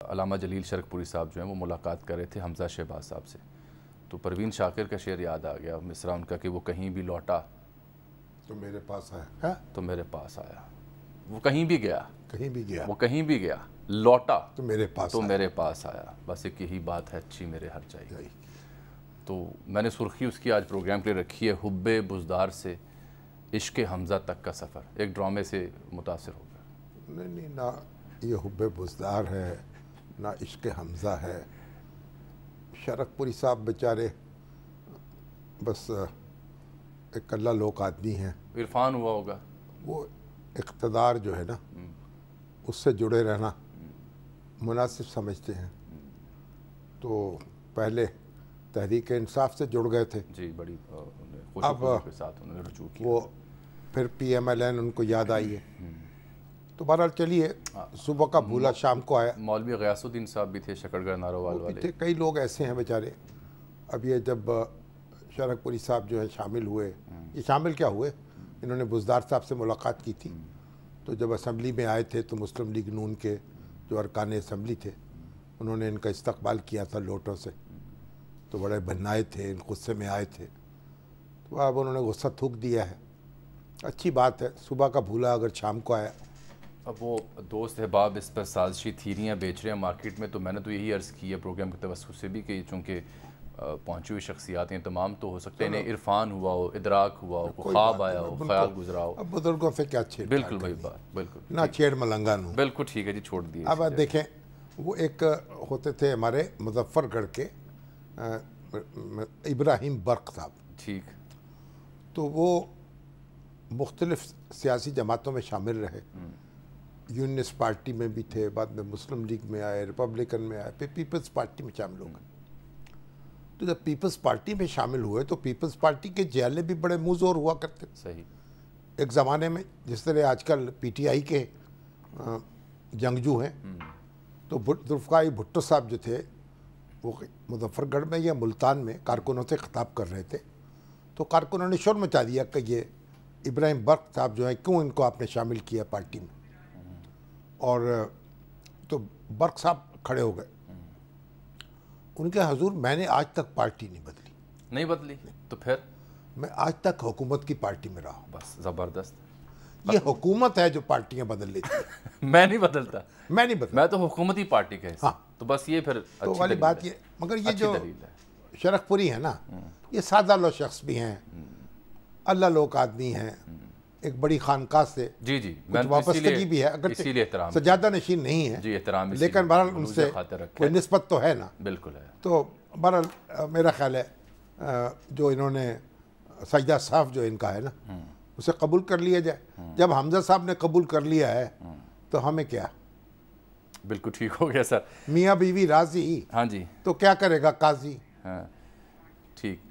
अल्लामा जलील शरकपुरी साहब जो हैं वो मुलाकात कर रहे थे हमजा शहबाज साहब से, तो परवीन शाकिर का शेर याद आ गया, मिसरा उनका कि वो कहीं भी लौटा तो मेरे पास आया, तो मेरे पास आया। वो कहीं भी गया, कहीं भी गया, वो कहीं भी गया, लौटा तो मेरे पास आया। मेरे पास आया। बस एक यही बात है अच्छी मेरे हर जाएगी। तो मैंने सुर्खी उसकी आज प्रोग्राम के लिए रखी है, हुब्बे बुज़दार से इश्क़ हमज़ा तक का सफ़र। एक ड्रामे से मुतासिर हो गया। नहीं, ना ये हुब्बे बुज़दार है ना इश्क़ हमज़ा है। शरकपुरी साहब बेचारे बस एक अल्लाह लोक आदमी हैं। इरफान हुआ होगा, वो इक़्तिदार जो है ना उससे जुड़े रहना मुनासिब समझते हैं। तो पहले तहरीक इंसाफ से जुड़ गए थे जी, बड़ी अब के साथ उन्होंने रुजू किया। वो फिर PMLN उनको याद आई है। तो बहरहाल चलिए, सुबह का भूला शाम को आया। मौलवी गयासुद्दीन साहब भी थे, शकरगढ़ नारोवाल वाले थे, कई लोग ऐसे हैं बेचारे। अब ये जब शरकपुरी साहब जो है शामिल हुए, ये शामिल क्या हुए, इन्होंने बुज़दार साहब से मुलाकात की थी। तो जब असम्बली में आए थे तो मुस्लिम लीग नून के जो अरकान असम्बली थे उन्होंने इनका इस्तकबाल किया था लोटों से। तो बड़े भन्नाए थे, गुस्से में आए थे। तो अब उन्होंने गुस्सा थूक दिया है। अच्छी बात है, सुबह का भूला अगर शाम को आया। अब वो दोस्त अहबाब इस पर साजिशी थीरियाँ बेच रहे हैं मार्केट में, तो मैंने तो यही अर्ज़ की है प्रोग्राम के तवस्सुस से भी कि चूँकि पहुँची हुई शख्सियात हैं तमाम, तो हो सकता है इन्हें इरफान हुआ हो, इदराक हुआ हो, ख्वाब आया हो, ख्याल गुजरा हो। अब बुजुर्गों से क्या छेड़, बिल्कुल वही बात, बिल्कुल ना छेड़ मलंगा नू। बिल्कुल ठीक है जी, छोड़ दिए। अब देखें, वो एक होते थे हमारे मुजफ्फरगढ़ के इब्राहिम बर्क साहब, ठीक। तो वो मुख्तलिफ सियासी जमातों में शामिल रहे। यूनियनिस्ट पार्टी में भी थे, बाद में मुस्लिम लीग में आए, रिपब्लिकन में आए, फिर पीपल्स पार्टी में शामिल हो गए। तो जब पीपल्स पार्टी में शामिल हुए तो पीपल्स पार्टी के जयाले भी बड़े मुँह जोर हुआ करते। सही। एक ज़माने में जिस तरह आजकल PTI के जंगजू हैं, तो जुल्फ़िकार भुट्टो साहब जो थे वो मुजफ्फरगढ़ में या मुल्तान में कारकुनों से खिताब कर रहे थे। तो कारकुनों ने शोर मचा दिया कि ये इब्राहिम बर्क साहब जो है, क्यों इनको आपने शामिल किया पार्टी में। और तो बर्क साहब खड़े हो गए। उनके हजूर, मैंने आज तक पार्टी नहीं बदली। नहीं बदली? तो फिर मैं आज तक हुकूमत की पार्टी में रहा हूँ। बस ज़बरदस्त। ये हुकूमत है जो पार्टियां बदल लेती है। मैं नहीं बदलता, मैं नहीं बदलता, मैं तो हुकूमती पार्टी का हिस्सा। हाँ। तो बस ये फिर तो वाली बात ये, मगर ये जो शरकपुरी है ना, ये सादा लो शख्स भी हैं, अल्लाह लोक आदमी हैं, एक बड़ी खानकाह से जी कुछ वाबस्तगी भी है, अगर सजादा नशीन नहीं है जी, एहतराम, लेकिन बहरहाल उनसे कोई निस्बत तो है ना। बिल्कुल है। तो बहरहाल मेरा ख्याल है जो इन्होंने सजदा साफ जो इनका है ना, उसे कबूल कर लिया जाए। जब हमजा साहब ने कबूल कर लिया है तो हमें क्या। बिल्कुल ठीक हो गया सर। मियाँ बीवी राजी, हाँ जी, तो क्या करेगा काजी। हाँ ठीक।